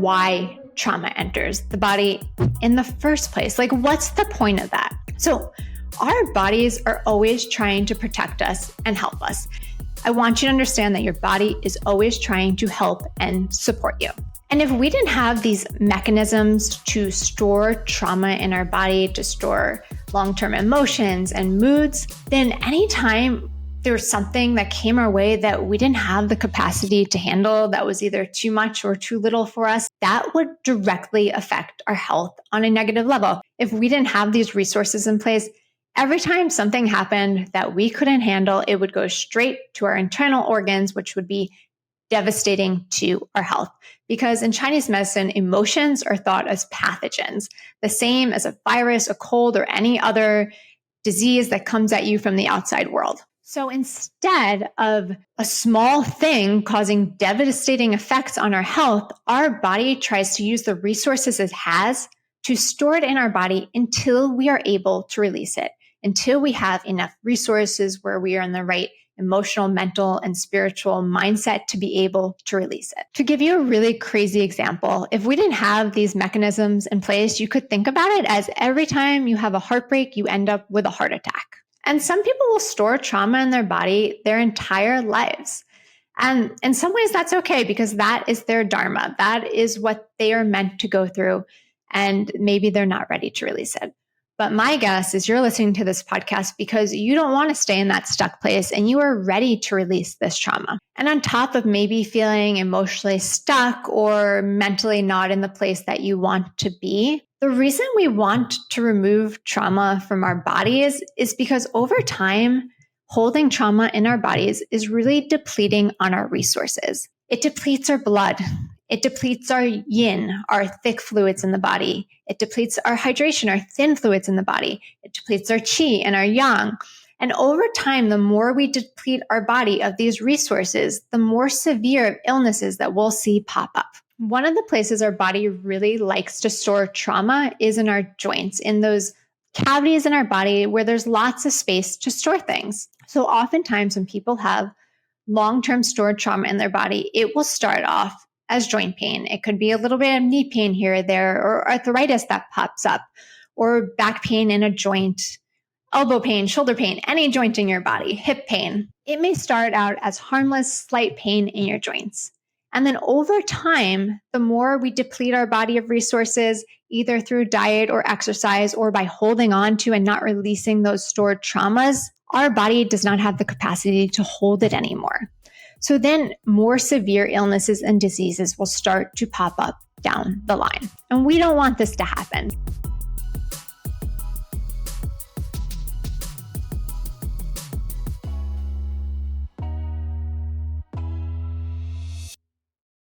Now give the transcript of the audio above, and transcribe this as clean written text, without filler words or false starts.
why trauma enters the body in the first place. Like, what's the point of that? So our bodies are always trying to protect us and help us. I want you to understand that your body is always trying to help and support you. And if we didn't have these mechanisms to store trauma in our body, to store long-term emotions and moods, then anytime there was something that came our way that we didn't have the capacity to handle, that was either too much or too little for us, that would directly affect our health on a negative level. If we didn't have these resources in place, every time something happened that we couldn't handle, it would go straight to our internal organs, which would be devastating to our health. Because in Chinese medicine, emotions are thought as pathogens, the same as a virus, a cold, or any other disease that comes at you from the outside world. So instead of a small thing causing devastating effects on our health, our body tries to use the resources it has to store it in our body until we are able to release it, until we have enough resources where we are in the right emotional, mental, and spiritual mindset to be able to release it. To give you a really crazy example, if we didn't have these mechanisms in place, you could think about it as every time you have a heartbreak, you end up with a heart attack. And some people will store trauma in their body their entire lives. And in some ways, that's okay because that is their dharma. That is what they are meant to go through. And maybe they're not ready to release it. But my guess is you're listening to this podcast because you don't want to stay in that stuck place and you are ready to release this trauma. And on top of maybe feeling emotionally stuck or mentally not in the place that you want to be, the reason we want to remove trauma from our bodies is because over time, holding trauma in our bodies is really depleting on our resources. It depletes our blood. It depletes our yin, our thick fluids in the body. It depletes our hydration, our thin fluids in the body. It depletes our qi and our yang. And over time, the more we deplete our body of these resources, the more severe illnesses that we'll see pop up. One of the places our body really likes to store trauma is in our joints, in those cavities in our body where there's lots of space to store things. So oftentimes when people have long-term stored trauma in their body, it will start off as joint pain. It could be a little bit of knee pain here or there, or arthritis that pops up, or back pain in a joint, elbow pain, shoulder pain, any joint in your body, hip pain. It may start out as harmless, slight pain in your joints. And then over time, the more we deplete our body of resources, either through diet or exercise, or by holding on to and not releasing those stored traumas, our body does not have the capacity to hold it anymore. So then more severe illnesses and diseases will start to pop up down the line. And we don't want this to happen.